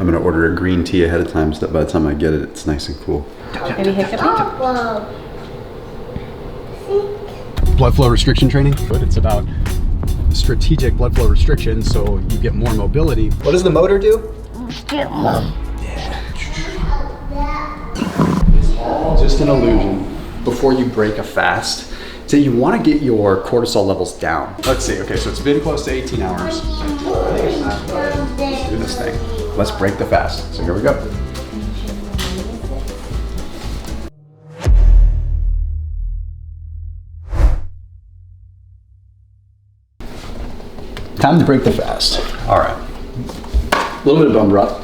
I'm gonna order a green tea ahead of time so that by the time I get it, it's nice and cool. Maybe hiccup. Blood flow restriction training. It's about strategic blood flow restriction so you get more mobility. What does the motor do? Yeah. It's all just an illusion. Before you break a fast, so you want to get your cortisol levels down. Let's see, okay, so it's been close to 18 hours. Let's do this thing. Let's break the fast. So here we go. Time to break the fast. All right. A little bit of bone broth.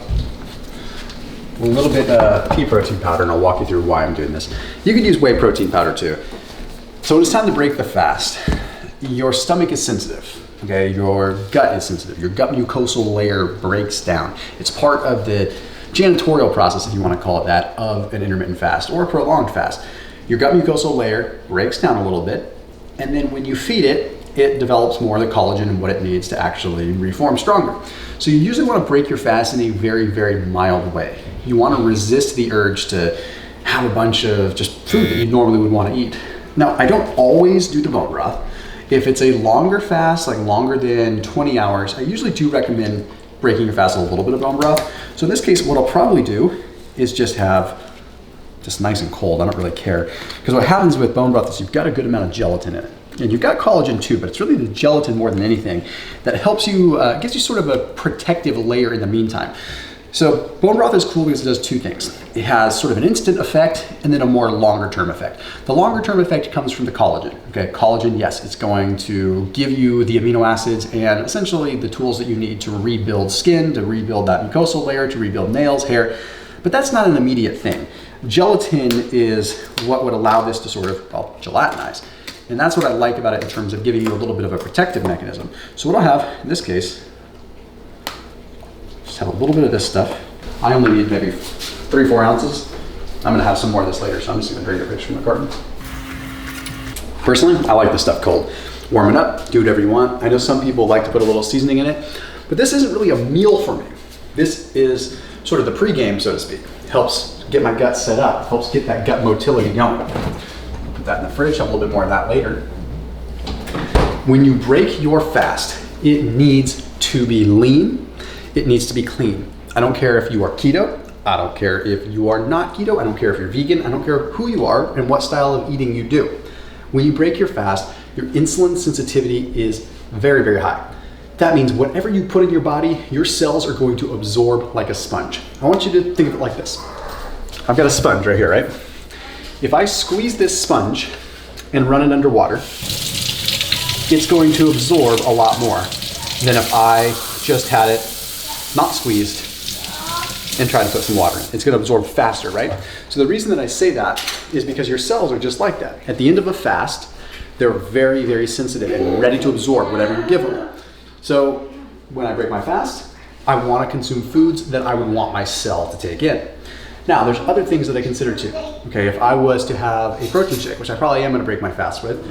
A little bit pea protein powder, and I'll walk you through why I'm doing this. You could use whey protein powder too. So when it's time to break the fast, your stomach is sensitive, okay? Your gut is sensitive. Your gut mucosal layer breaks down. It's part of the janitorial process, if you want to call it that, of an intermittent fast or a prolonged fast. Your gut mucosal layer breaks down a little bit, and then when you feed it, it develops more of the collagen and what it needs to actually reform stronger. So you usually want to break your fast in a very, very mild way. You want to resist the urge to have a bunch of just food that you normally would want to eat. Now, I don't always do the bone broth. If it's a longer fast, like longer than 20 hours, I usually do recommend breaking your fast with a little bit of bone broth. So in this case, what I'll probably do is just have just nice and cold. I don't really care. Because what happens with bone broth is you've got a good amount of gelatin in it. And you've got collagen too, but it's really the gelatin more than anything that helps you, gives you sort of a protective layer in the meantime. So bone broth is cool because it does two things. It has sort of an instant effect and then a more longer term effect. The longer term effect comes from the collagen. Okay, collagen, yes, it's going to give you the amino acids and essentially the tools that you need to rebuild skin, to rebuild that mucosal layer, to rebuild nails, hair, but that's not an immediate thing. Gelatin is what would allow this to sort of, well, gelatinize. And that's what I like about it in terms of giving you a little bit of a protective mechanism. So what I'll have in this case, just have a little bit of this stuff. I only need maybe 3 or 4 ounces. I'm gonna have some more of this later, so I'm just gonna drink a picture from the carton. Personally, I like this stuff cold. Warm it up, do whatever you want. I know some people like to put a little seasoning in it, but this isn't really a meal for me. This is sort of the pregame, so to speak. It helps get my gut set up, helps get that gut motility going. Put that in the fridge, I'll have a little bit more of that later. When you break your fast, it needs to be lean, it needs to be clean. I don't care if you are keto, I don't care if you are not keto, I don't care if you're vegan, I don't care who you are and what style of eating you do. When you break your fast, your insulin sensitivity is very, very high. That means whatever you put in your body, your cells are going to absorb like a sponge. I want you to think of it like this. I've got a sponge right here, right? If I squeeze this sponge and run it under water, it's going to absorb a lot more than if I just had it not squeezed and tried to put some water in. It's going to absorb faster, right? So the reason that I say that is because your cells are just like that. At the end of a fast, they're very, very sensitive and ready to absorb whatever you give them. So when I break my fast, I want to consume foods that I would want my cell to take in. Now, there's other things that I consider too. Okay, if I was to have a protein shake, which I probably am going to break my fast with,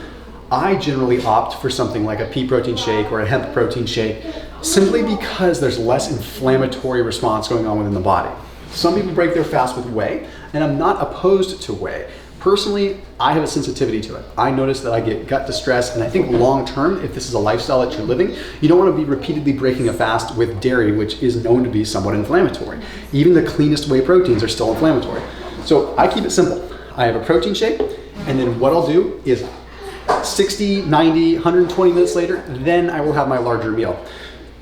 I generally opt for something like a pea protein shake or a hemp protein shake, simply because there's less inflammatory response going on within the body. Some people break their fast with whey, and I'm not opposed to whey. Personally, I have a sensitivity to it. I notice that I get gut distress, and I think long term, if this is a lifestyle that you're living, you don't want to be repeatedly breaking a fast with dairy, which is known to be somewhat inflammatory. Even the cleanest whey proteins are still inflammatory. So I keep it simple. I have a protein shake, and then what I'll do is 60, 90, 120 minutes later, then I will have my larger meal.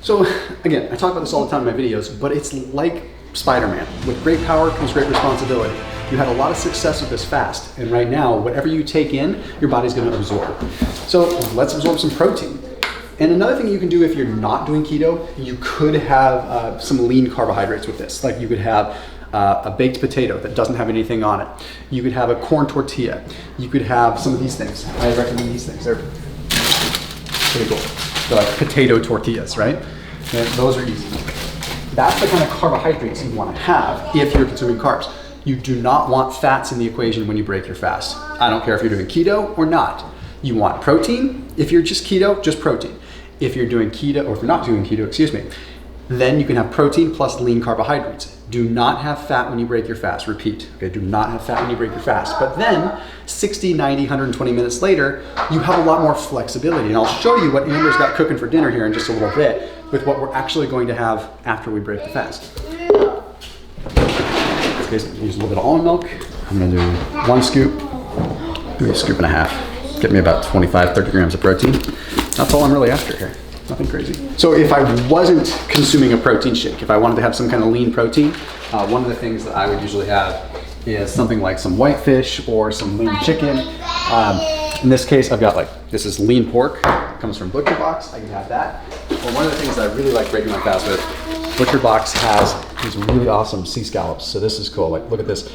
So again, I talk about this all the time in my videos, but it's like Spider-Man. With great power comes great responsibility. You had a lot of success with this fast, and right now, whatever you take in, your body's gonna absorb. So let's absorb some protein. And another thing you can do if you're not doing keto, you could have some lean carbohydrates with this. Like you could have a baked potato that doesn't have anything on it. You could have a corn tortilla. You could have some of these things. I recommend these things. They're pretty cool. They're like potato tortillas, right? And those are easy. That's the kind of carbohydrates you want to have if you're consuming carbs. You do not want fats in the equation when you break your fast. I don't care if you're doing keto or not. You want protein. If you're just keto, just protein. If you're doing keto, or if you're not doing keto, excuse me, Then you can have protein plus lean carbohydrates. Do not have fat when you break your fast. Repeat, okay, do not have fat when you break your fast. But then 60, 90, 120 minutes later, you have a lot more flexibility. And I'll show you what Amber's got cooking for dinner here in just a little bit with what we're actually going to have after we break the fast. In this case, use a little bit of almond milk. I'm gonna do 1 scoop, maybe a scoop and a half. Get me about 25, 30 grams of protein. That's all I'm really after here. Nothing crazy. So if I wasn't consuming a protein shake, if I wanted to have some kind of lean protein, one of the things that I would usually have is something like some whitefish or some lean chicken. In this case, I've got this is lean pork, comes from Butcher Box. I can have that. But one of the things that I really like breaking my fast with, Butcher Box has these really awesome sea scallops. So this is cool. Look at this.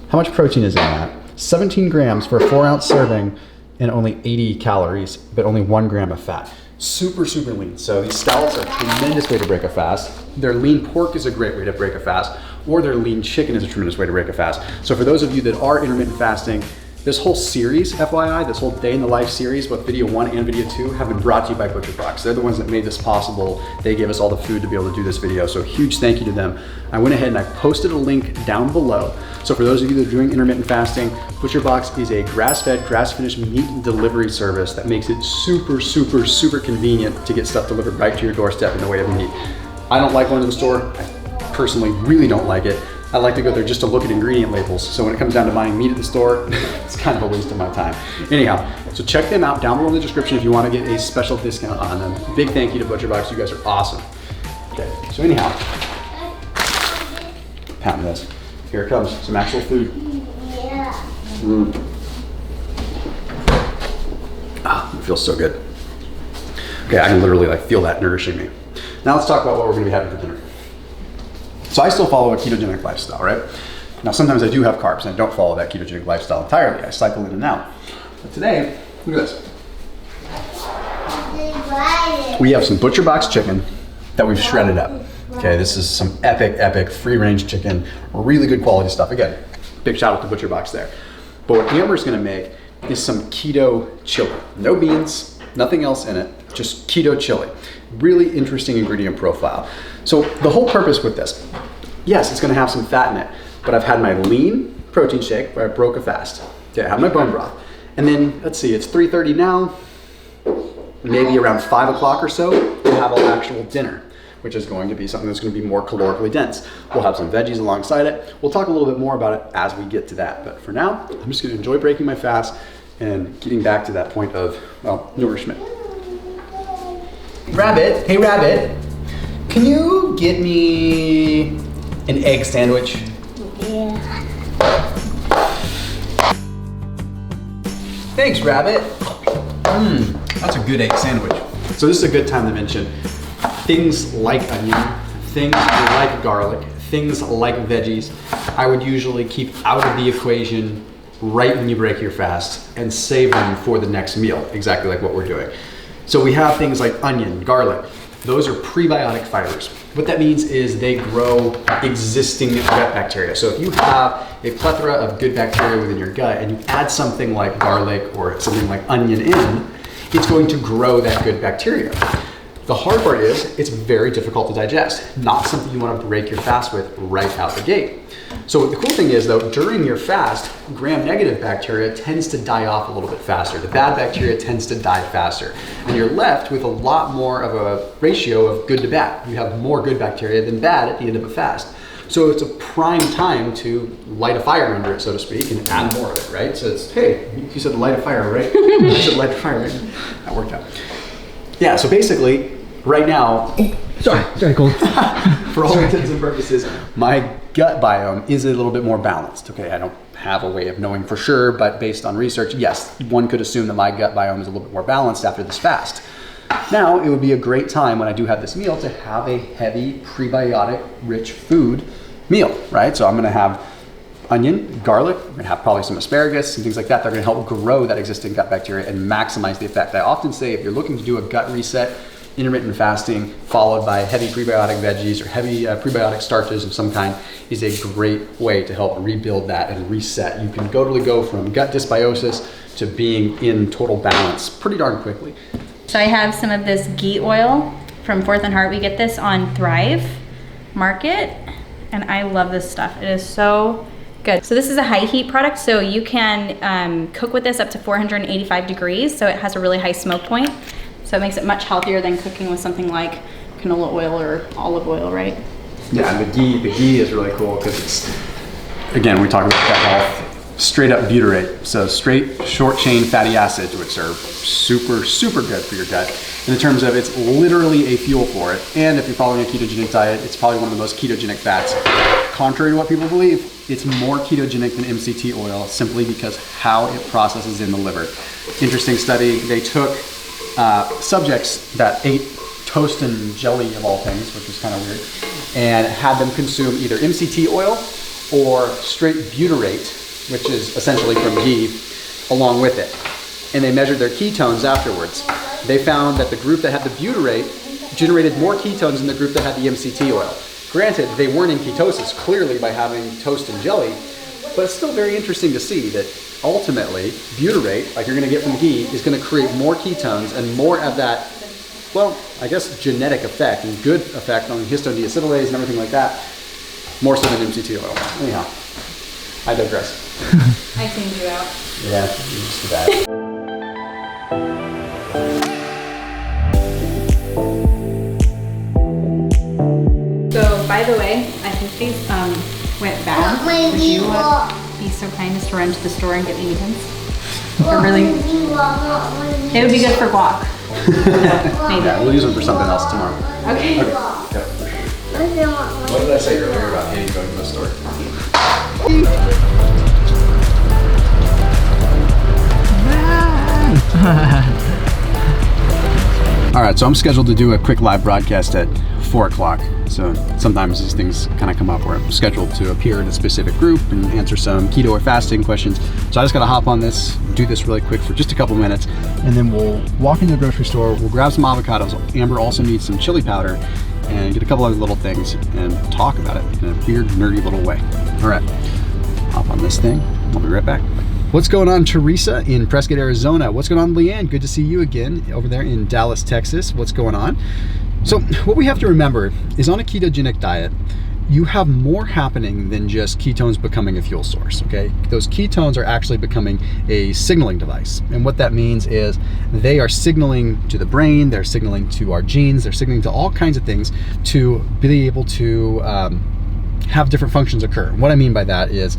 How much protein is in that? 17 grams for a 4-ounce serving and only 80 calories, but only 1 gram of fat. Super, super lean. So these scallops are a tremendous way to break a fast. Their lean pork is a great way to break a fast, or their lean chicken is a tremendous way to break a fast. So for those of you that are intermittent fasting, this whole series, FYI, this whole day in the life series, both video 1 and video 2, have been brought to you by Butcher Box. They're the ones that made this possible. They gave us all the food to be able to do this video, so huge thank you to them. I went ahead and I posted a link down below. So for those of you that are doing intermittent fasting, Butcher Box is a grass-fed, grass-finished meat delivery service that makes it super, super, super convenient to get stuff delivered right to your doorstep in the way of meat. I don't like going to the store. I personally really don't like it. I like to go there just to look at ingredient labels. So when it comes down to buying meat at the store, it's kind of a waste of my time. Anyhow, so check them out down below in the description if you want to get a special discount on them. Big thank you to Butcher Box. You guys are awesome. Okay, so anyhow, pound this. Here it comes, some actual food. Ah, it feels so good. Okay, I can literally feel that nourishing me. Now let's talk about what we're gonna be having for dinner. So I still follow a ketogenic lifestyle, right? Now sometimes I do have carbs and I don't follow that ketogenic lifestyle entirely. I cycle in and out. But today, look at this. We have some Butcher Box chicken that we've shredded up. Okay, this is some epic free-range chicken, really good quality stuff. Again, big shout out to Butcher Box there. But what Amber's gonna make is some keto chili. No beans, nothing else in it, just keto chili. Really interesting ingredient profile. So the whole purpose with this, yes, it's gonna have some fat in it, but I've had my lean protein shake where I broke a fast. Okay, I have my bone broth. And then, let's see, it's 3:30 now, maybe around 5 o'clock or so, we'll have our actual dinner, which is going to be something that's going to be more calorically dense. We'll have some veggies alongside it. We'll talk a little bit more about it as we get to that. But for now, I'm just going to enjoy breaking my fast and getting back to that point of, well, nourishment. Rabbit, hey Rabbit, can you get me an egg sandwich? Yeah. Thanks, Rabbit. That's a good egg sandwich. So this is a good time to mention things like onion, things like garlic, things like veggies, I would usually keep out of the equation right when you break your fast and save them for the next meal, exactly like what we're doing. So we have things like onion, garlic. Those are prebiotic fibers. What that means is they grow existing gut bacteria. So if you have a plethora of good bacteria within your gut and you add something like garlic or something like onion in, it's going to grow that good bacteria. The hard part is it's very difficult to digest, not something you want to break your fast with right out the gate. So the cool thing is though, during your fast, gram-negative bacteria tends to die off a little bit faster. The bad bacteria tends to die faster. And you're left with a lot more of a ratio of good to bad. You have more good bacteria than bad at the end of a fast. So it's a prime time to light a fire under it, so to speak, and add more of it, right? So it's, hey, you said light a fire, right? I said light a fire, right? That worked out. Yeah, so basically, right now, Sorry, Cole. for all intents and purposes, my gut biome is a little bit more balanced. Okay, I don't have a way of knowing for sure, but based on research, yes, one could assume that my gut biome is a little bit more balanced after this fast. Now, it would be a great time when I do have this meal to have a heavy prebiotic-rich food meal, right? So I'm gonna have onion, garlic, I'm gonna have probably some asparagus and things like that. They're gonna help grow that existing gut bacteria and maximize the effect. I often say if you're looking to do a gut reset, intermittent fasting followed by heavy prebiotic veggies or heavy prebiotic starches of some kind is a great way to help rebuild that and reset. You can totally go from gut dysbiosis to being in total balance pretty darn quickly. So I have some of this ghee oil from Fourth and Heart. We get this on Thrive Market, and I love this stuff. It is so good. So this is a high heat product, so you can cook with this up to 485 degrees, so it has a really high smoke point. So it makes it much healthier than cooking with something like canola oil or olive oil, right? Yeah, and the ghee is really cool because it's, again, we talk about gut health, straight up butyrate. So straight short chain fatty acids, which are super, super good for your gut. And in terms of, it's literally a fuel for it. And if you're following a ketogenic diet, it's probably one of the most ketogenic fats. Contrary to what people believe, it's more ketogenic than MCT oil simply because how it processes in the liver. Interesting study, they took subjects that ate toast and jelly of all things, which was kind of weird, and had them consume either MCT oil or straight butyrate, which is essentially from ghee, along with it. And they measured their ketones afterwards. They found that the group that had the butyrate generated more ketones than the group that had the MCT oil. Granted, they weren't in ketosis clearly by having toast and jelly, but it's still very interesting to see that ultimately butyrate, like you're gonna get from ghee, is gonna create more ketones and more of that, well, I guess genetic effect and good effect on histone deacetylase and everything like that, more so than MCT oil. Anyhow, I digress. I tuned you out. Yeah, just too bad. So, by the way, I think these went bad. Would you be so kind as to run to the store and get the ewens? They're really, they would be good for guac. Maybe. Yeah, we'll use them for something else tomorrow. Okay. Okay. What did I say earlier about hating going to the store? All right, so I'm scheduled to do a quick live broadcast at 4 o'clock. So sometimes these things kind of come up where I'm scheduled to appear in a specific group and answer some keto or fasting questions. So I just got to hop on this, do this really quick for just a couple minutes, and then we'll walk into the grocery store, we'll grab some avocados. Amber also needs some chili powder and get a couple other little things and talk about it in a weird, nerdy little way. All right, hop on this thing. I'll be right back. What's going on, Teresa in Prescott, Arizona? What's going on, Leanne? Good to see you again over there in Dallas, Texas. What's going on? So what we have to remember is on a ketogenic diet, you have more happening than just ketones becoming a fuel source, okay? Those ketones are actually becoming a signaling device. And what that means is they are signaling to the brain, they're signaling to our genes, they're signaling to all kinds of things to be able to have different functions occur. What I mean by that is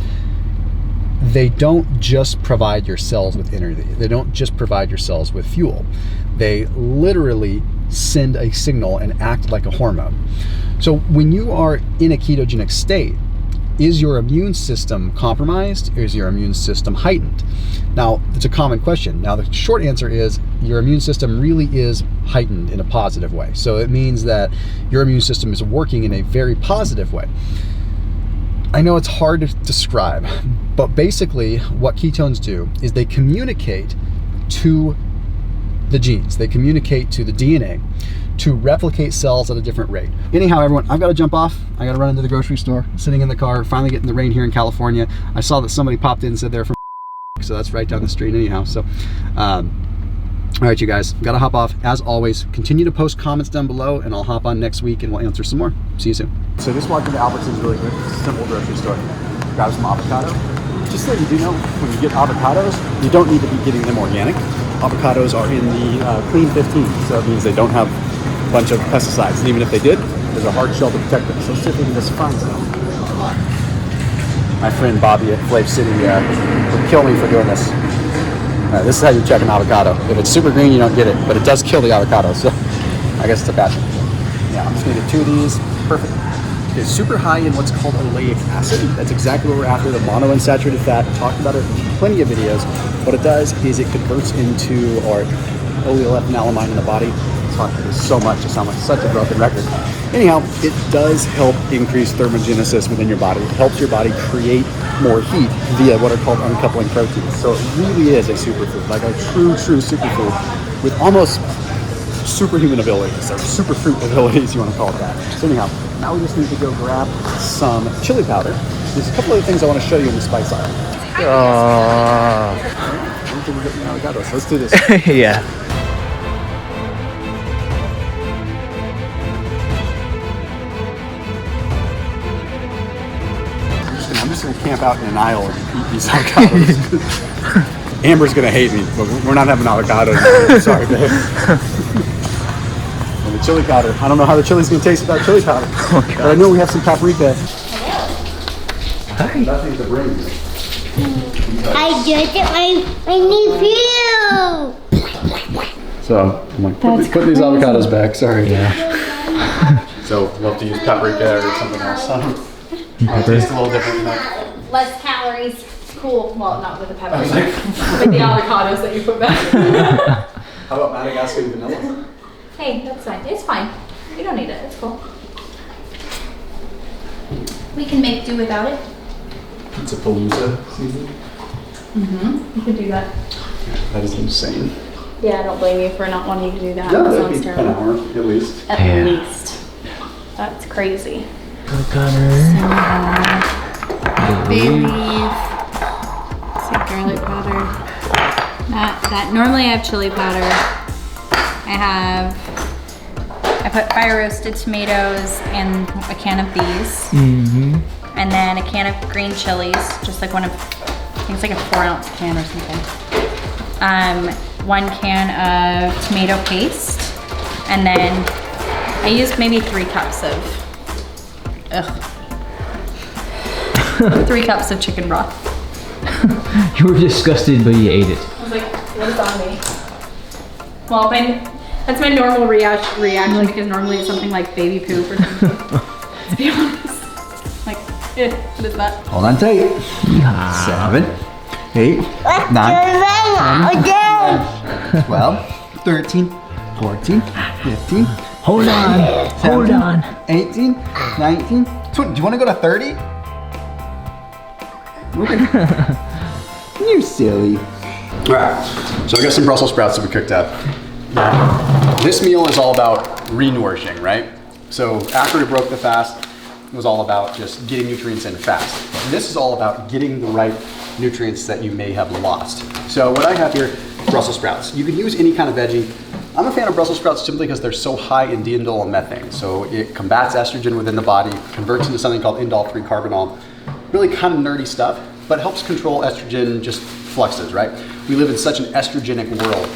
they don't just provide your cells with energy. They don't just provide your cells with fuel. They literally send a signal and act like a hormone. So when you are in a ketogenic state, is your immune system compromised? Or is your immune system heightened? Now, it's a common question. Now, the short answer is your immune system really is heightened in a positive way. So it means that your immune system is working in a very positive way. I know it's hard to describe, but basically what ketones do is they communicate to the genes. They communicate to the DNA to replicate cells at a different rate. Anyhow, everyone, I've got to jump off. I got to run into the grocery store, sitting in the car, finally getting the rain here in California. I saw that somebody popped in and said they're from so that's right down the street anyhow. So, all right, you guys, got to hop off. As always, continue to post comments down below and I'll hop on next week and we'll answer some more. See you soon. So just walked into Albertsons really quick. It's a simple grocery store. Grab some avocado. Just so you do know, when you get avocados, you don't need to be getting them organic. Avocados are in the clean 15, so it means they don't have a bunch of pesticides. And even if they did, there's a hard shell to protect them. So let's see if we can just find some. My friend Bobby at Flav City would kill me for doing this. All right, this is how you check an avocado. If it's super green, you don't get it, but it does kill the avocado, so I guess it's a passion. Yeah, I'm just gonna get 2 of these. Perfect. It's super high in what's called oleic acid. That's exactly what we're after, the monounsaturated fat. We talked about it in plenty of videos. What it does is it converts into our oleoethanolamine in the body. I've talked about this so much, I sound like such a broken record. Anyhow, it does help increase thermogenesis within your body. It helps your body create more heat via what are called uncoupling proteins. So it really is a superfood, like a true superfood with almost superhuman abilities, or superfruit abilities, you want to call it that. So anyhow, now we just need to go grab some chili powder. There's a couple other things I want to show you in the spice aisle. I don't think we're getting avocados. Let's do this. Yeah. just gonna camp out in an aisle and eat these avocados. Amber's gonna hate me, but we're not having avocados. Sorry, babe. And the chili powder. I don't know how the chili's gonna taste without chili powder. Oh, but I know we have some paprika. Hi. Nothing to bring you. I just I need you. So I'm like, put these avocados back. Sorry. Yeah. So love to use paprika or something else. It tastes a little different than that. Less calories. Cool. Well, not with the peppers. Like the avocados that you put back. How about Madagascar vanilla? Hey, that's fine. It's fine. You don't need it. It's cool. We can make do without it. Pizza Palooza season. You can do that. That is insane. Yeah, I don't blame you for not wanting to do that. Yeah, That that'd sounds be terrible. an hour at least. At least. That's crazy. Gunner. Bay leaf. Some garlic powder. That normally I have chili powder. I put fire roasted tomatoes in a can of these. And then a can of green chilies, just like one of, I think it's like a 4-ounce can or something. 1 can of tomato paste. And then I used maybe 3 cups of, 3 cups of chicken broth. You were disgusted, but you ate it. I was like, what is on me? Well, that's my normal reaction because normally it's something like baby poop or something. To be honest. Like, what is that? Hold on tight. 7, 8, 9, 10, 12, 13, 14, 15. Hold on. 17, Hold on. 18, 19, 20. Do you want to go to 30? You silly. All right, so I got some Brussels sprouts that we cooked up. This meal is all about re-nourishing, right? So after we broke the fast, it was all about just getting nutrients in fast. This is all about getting the right nutrients that you may have lost. So what I have here, Brussels sprouts. You can use any kind of veggie. I'm a fan of Brussels sprouts simply because they're so high in diindole and methane. So it combats estrogen within the body, converts into something called indole-3 carbinol. Really kind of nerdy stuff, but helps control estrogen just fluxes, right? We live in such an estrogenic world.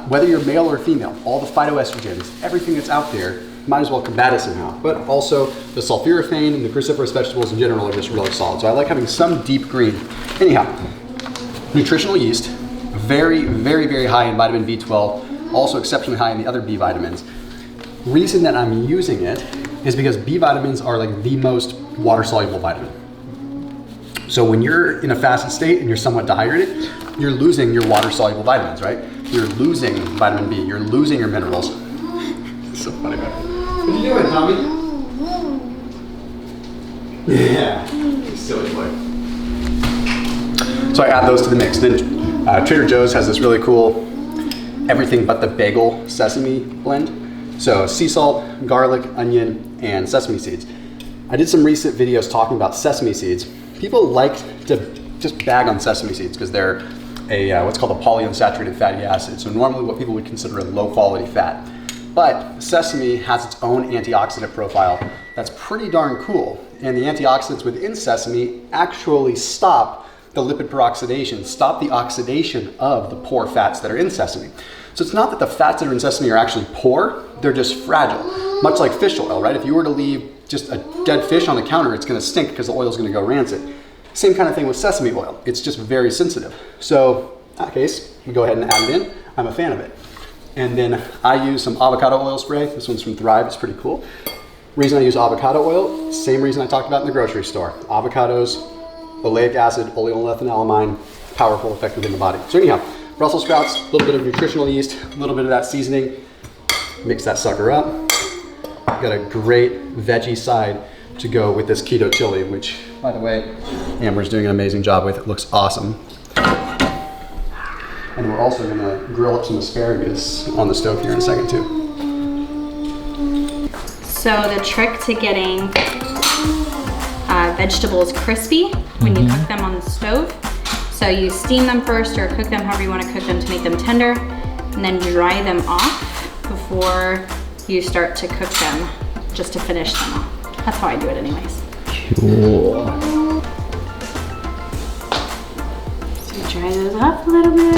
Whether you're male or female, all the phytoestrogens, everything that's out there, might as well combat it somehow. But also the sulforaphane and the cruciferous vegetables in general are just really solid. So I like having some deep green. Anyhow, nutritional yeast, very, very, very high in vitamin B12, also exceptionally high in the other B vitamins. Reason that I'm using it is because B vitamins are like the most water soluble vitamin. So when you're in a fasted state and you're somewhat dehydrated, you're losing your water soluble vitamins, right? You're losing vitamin B, you're losing your minerals. It's so funny, man. What are you doing, Tommy? Yeah, silly boy. So I add those to the mix. Then Trader Joe's has this really cool everything but the bagel sesame blend. So sea salt, garlic, onion, and sesame seeds. I did some recent videos talking about sesame seeds. People like to just bag on sesame seeds because they're what's called a polyunsaturated fatty acid. So normally what people would consider a low quality fat. But sesame has its own antioxidant profile that's pretty darn cool. And the antioxidants within sesame actually stop the lipid peroxidation, stop the oxidation of the poor fats that are in sesame. So it's not that the fats that are in sesame are actually poor, they're just fragile. Much like fish oil, right? If you were to leave just a dead fish on the counter, it's gonna stink because the oil is gonna go rancid. Same kind of thing with sesame oil. It's just very sensitive. So in that case, we go ahead and add it in. I'm a fan of it. And then I use some avocado oil spray. This one's from Thrive, it's pretty cool. Reason I use avocado oil, same reason I talked about in the grocery store. Avocados, oleic acid, oleolethanamine, powerful effect within the body. So anyhow, Brussels sprouts, a little bit of nutritional yeast, a little bit of that seasoning. Mix that sucker up. Got a great veggie side to go with this keto chili, which, by the way, Amber's doing an amazing job with. It looks awesome. And we're also gonna grill up some asparagus on the stove here in a second too. So the trick to getting vegetables crispy when you cook them on the stove. So you steam them first or cook them however you want to cook them to make them tender, and then dry them off before you start to cook them, just to finish them off. That's how I do it anyways. Cool. dry those up a little bit.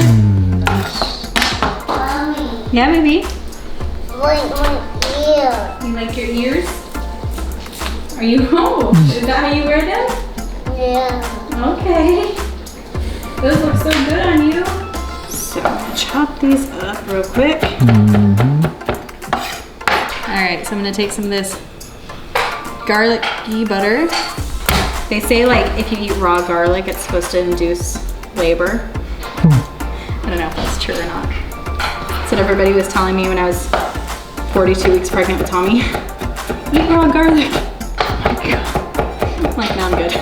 Nice. Mommy, Yeah, baby. like my ear. You like your ears? Are you home? Is that how you wear them? Yeah. Okay. Those look so good on you. So I'm gonna chop these up real quick. All right, so I'm gonna take some of this garlic ghee butter. They say like if you eat raw garlic, it's supposed to induce labor. I don't know if that's true or not. That's what everybody was telling me when I was 42 weeks pregnant with Tommy. Eat raw garlic. I'm like, no, I'm good.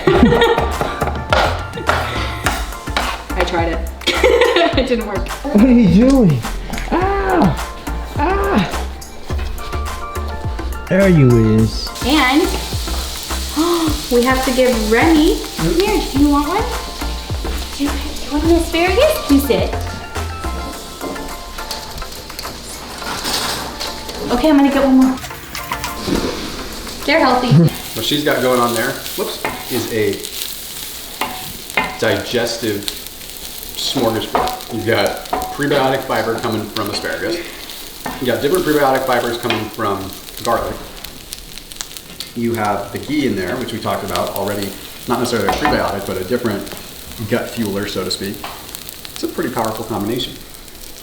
I tried it. It didn't work. What are you doing? Ah! Ah! There you is. And we have to give Remy. Here, do you want one? Do you want an asparagus? You sit. Okay, I'm gonna get one more. They're healthy. What she's got going on there, is a digestive smorgasbord. You've got prebiotic fiber coming from asparagus. You got different prebiotic fibers coming from garlic. You have the ghee in there, which we talked about already, not necessarily a prebiotic, but a different gut fueler, so to speak. It's a pretty powerful combination.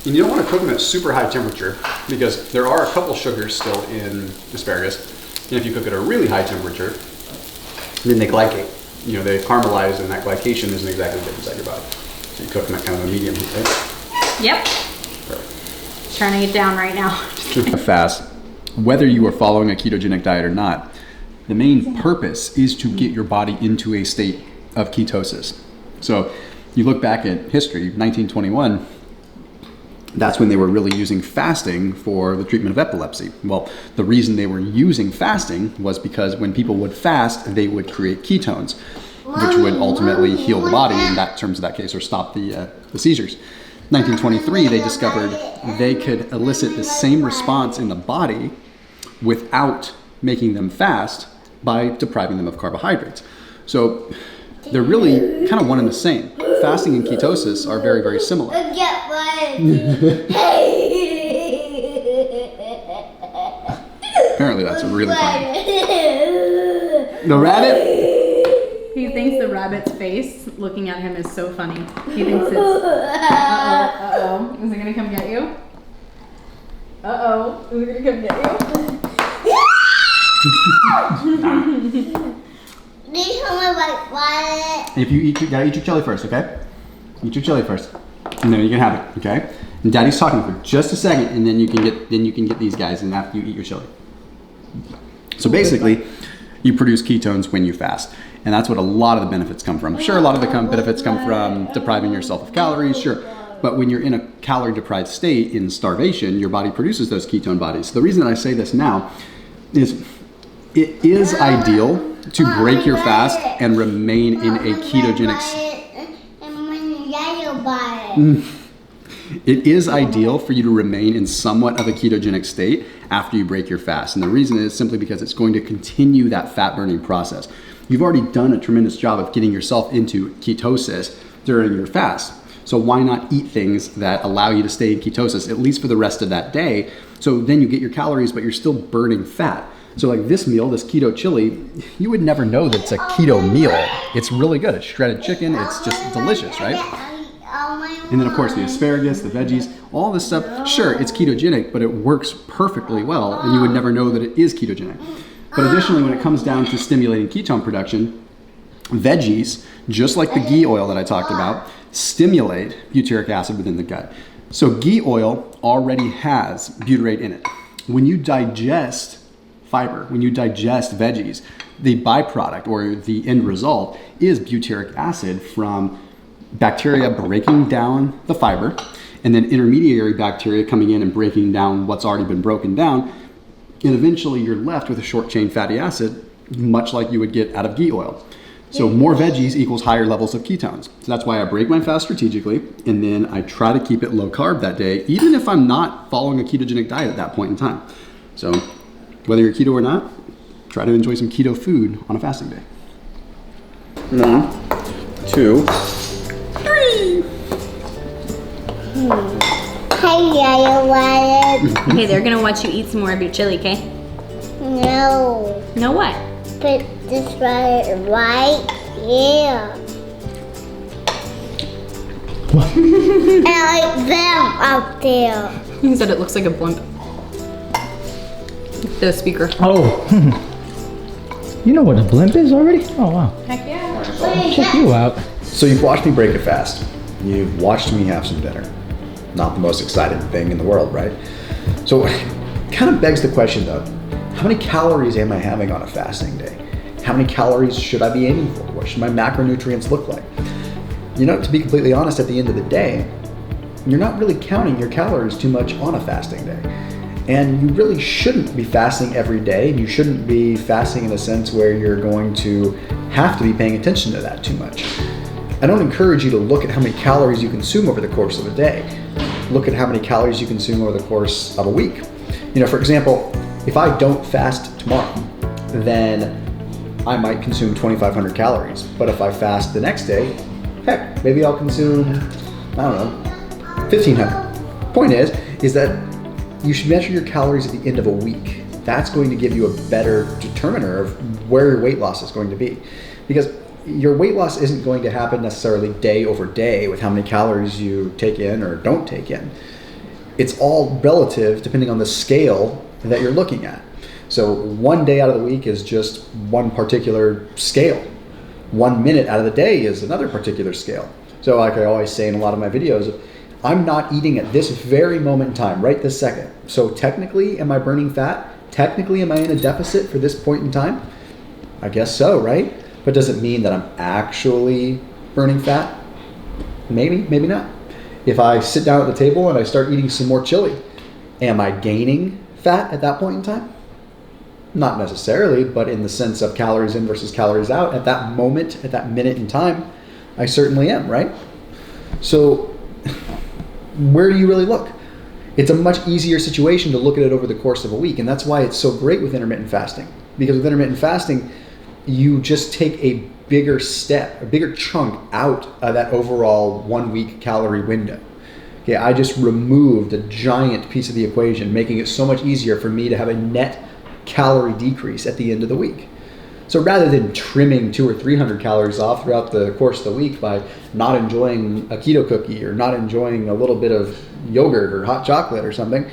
And you don't want to cook them at super high temperature because there are a couple sugars still in asparagus. And if you cook at a really high temperature, then they glycate. You know, they caramelize, and that glycation isn't exactly good inside your body. So you cook them at kind of a medium heat, right? Yep. Perfect. Trying to get down right now. Fast, whether you are following a ketogenic diet or not, the main purpose is to get your body into a state of ketosis. So you look back at history, 1921, that's when they were really using fasting for the treatment of epilepsy. Well, the reason they were using fasting was because when people would fast, they would create ketones, which would ultimately heal the body in that terms of that case, or stop the seizures. 1923, they discovered they could elicit the same response in the body without making them fast by depriving them of carbohydrates. So they're really kind of one and the same. Fasting and ketosis are very, very similar. Get one. Apparently that's really funny. The rabbit? He thinks the rabbit's face looking at him is so funny. He thinks it's, uh-oh. Is it gonna come get you? Uh-oh. Is it gonna come get you? Please tell me what If you eat, you gotta eat your chili first, okay? Eat your chili first, and then you can have it, okay? And Daddy's talking for just a second, and then you can get these guys, and after you eat your chili. So basically, you produce ketones when you fast, and that's what a lot of the benefits come from. Sure, a lot of the benefits come from depriving yourself of calories, sure. But when you're in a calorie-deprived state in starvation, your body produces those ketone bodies. So the reason that I say this now is it is ideal to break your fast and remain in a ketogenic state. It is ideal for you to remain in somewhat of a ketogenic state after you break your fast. And the reason is simply because it's going to continue that fat burning process. You've already done a tremendous job of getting yourself into ketosis during your fast. So why not eat things that allow you to stay in ketosis, at least for the rest of that day? So then you get your calories, but you're still burning fat. So like this meal, this keto chili, you would never know that it's a keto meal. It's really good. It's shredded chicken. It's just delicious, right? And then of course the asparagus, the veggies, all this stuff. Sure, it's ketogenic, but it works perfectly well, and you would never know that it is ketogenic. But additionally, when it comes down to stimulating ketone production, veggies, just like the ghee oil that I talked about, stimulate butyric acid within the gut. So ghee oil already has butyrate in it. When you digest fiber, when you digest veggies, the byproduct or the end result is butyric acid from bacteria breaking down the fiber, and then intermediary bacteria coming in and breaking down what's already been broken down, and eventually you're left with a short chain fatty acid, much like you would get out of ghee oil. So more veggies equals higher levels of ketones. So that's why I break my fast strategically, and then I try to keep it low carb that day, even if I'm not following a ketogenic diet at that point in time. So whether you're keto or not, try to enjoy some keto food on a fasting day. 1, 2, 3. Hey, yellow wallet. Okay, they're gonna watch you eat some more of your chili, okay? No. No what? Put this right here. And like them up there. He said it looks like a blimp. The speaker. Oh. You know what a blimp is already? Oh, wow. Heck yeah. Check you out. So you've watched me break a fast. You've watched me have some dinner. Not the most exciting thing in the world, right? So it kind of begs the question though, how many calories am I having on a fasting day? How many calories should I be aiming for? What should my macronutrients look like? You know, to be completely honest, at the end of the day, you're not really counting your calories too much on a fasting day. And you really shouldn't be fasting every day. You shouldn't be fasting in a sense where you're going to have to be paying attention to that too much. I don't encourage you to look at how many calories you consume over the course of a day. Look at how many calories you consume over the course of a week. You know, for example, if I don't fast tomorrow, then I might consume 2,500 calories. But if I fast the next day, heck, maybe I'll consume, I don't know, 1,500. Point is that you should measure your calories at the end of a week. That's going to give you a better determiner of where your weight loss is going to be. Because your weight loss isn't going to happen necessarily day over day with how many calories you take in or don't take in. It's all relative depending on the scale that you're looking at. So one day out of the week is just one particular scale. 1 minute out of the day is another particular scale. So like I always say in a lot of my videos, I'm not eating at this very moment in time, right this second. So technically, am I burning fat? Technically, am I in a deficit for this point in time? I guess so, right? But does it mean that I'm actually burning fat? Maybe, maybe not. If I sit down at the table and I start eating some more chili, am I gaining fat at that point in time? Not necessarily, but in the sense of calories in versus calories out, at that moment, at that minute in time, I certainly am, right? So where do you really look? It's a much easier situation to look at it over the course of a week, and that's why it's so great with intermittent fasting. Because with intermittent fasting, you just take a bigger step, a bigger chunk out of that overall 1 week calorie window. Okay, I just removed a giant piece of the equation, making it so much easier for me to have a net calorie decrease at the end of the week. So rather than trimming 200 or 300 calories off throughout the course of the week by not enjoying a keto cookie or not enjoying a little bit of yogurt or hot chocolate or something,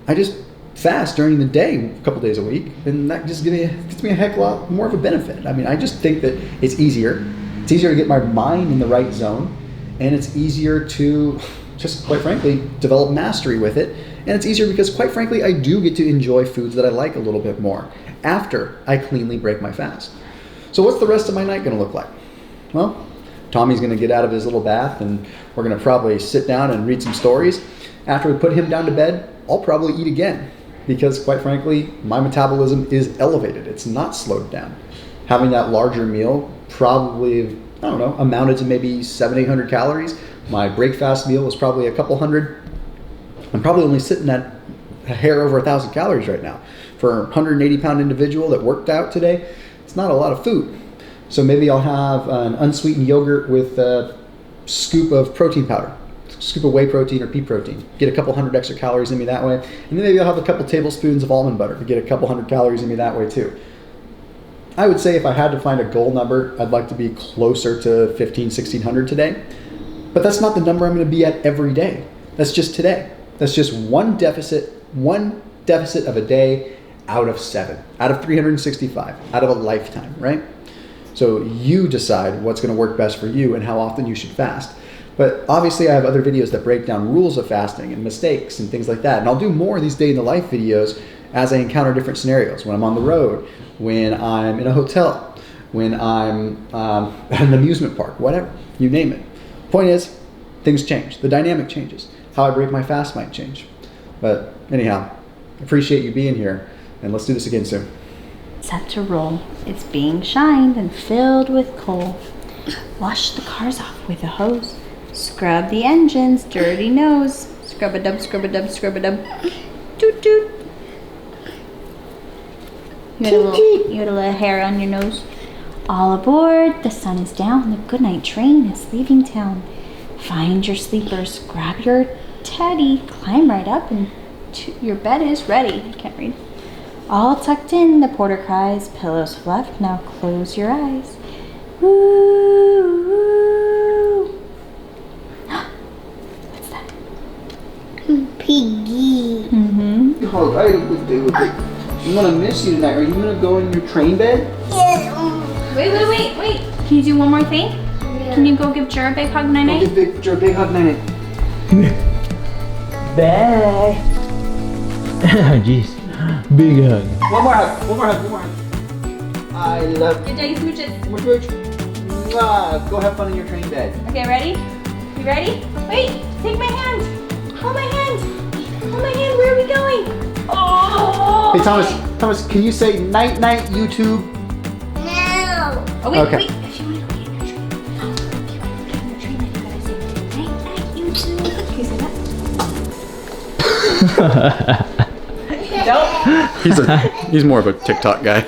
I just fast during the day a couple days a week, and that just gets me a heck of a lot more of a benefit. I mean, I just think that it's easier. It's easier to get my mind in the right zone, and it's easier to just, quite frankly, develop mastery with it. And it's easier because, quite frankly, I do get to enjoy foods that I like a little bit more after I cleanly break my fast. So what's the rest of my night going to look like? Well, Tommy's going to get out of his little bath, and we're going to probably sit down and read some stories. After we put him down to bed, I'll probably eat again because, quite frankly, my metabolism is elevated. It's not slowed down. Having that larger meal probably, I don't know, amounted to maybe 700-800 calories. My breakfast meal was probably a couple hundred. I'm probably only sitting at a hair over 1,000 calories right now. For a 180-pound individual that worked out today, it's not a lot of food. So maybe I'll have an unsweetened yogurt with a scoop of protein powder, scoop of whey protein or pea protein. Get a couple hundred extra calories in me that way. And then maybe I'll have a couple tablespoons of almond butter to get a couple hundred calories in me that way too. I would say if I had to find a goal number, I'd like to be closer to 1,500, 1,600 today. But that's not the number I'm going to be at every day. That's just today. That's just one deficit of a day out of 7, out of 365, out of a lifetime, right? So you decide what's going to work best for you and how often you should fast. But obviously I have other videos that break down rules of fasting and mistakes and things like that. And I'll do more of these day in the life videos as I encounter different scenarios. When I'm on the road, when I'm in a hotel, when I'm at an amusement park, whatever, you name it. Point is, things change. The dynamic changes. How I break my fast might change. But anyhow, appreciate you being here, and let's do this again soon. Set to roll. It's being shined and filled with coal. Wash the cars off with a hose. Scrub the engine's dirty nose. Scrub-a-dub, scrub-a-dub, scrub-a-dub. Toot toot. You had a little hair on your nose. All aboard, the sun is down, the goodnight train is leaving town. Find your sleepers, grab your teddy, climb right up, and your bed is ready. I can't read. All tucked in, the porter cries, pillows fluffed, now close your eyes. Woo, woo. What's that? Piggy. Mm-hmm. Oh, I'm gonna miss you tonight. Are you gonna go in your train bed? Wait. Can you do one more thing? Can you go give Jer a big hug night-night? Give Victor a big hug night. Bye. Jeez. Big hug. One more hug. I love you. Good day, smooches. One more smooch. Mwah. Go have fun in your train bed. Okay, ready? You ready? Wait, take my hand. Hold my hand. Hold my hand. Where are we going? Oh. Hey Thomas, can you say night night YouTube? No. Oh wait, Okay. wait. If you want to go get in your train, then you gotta say night night YouTube. Can you say that? Nope. He's more of a TikTok guy.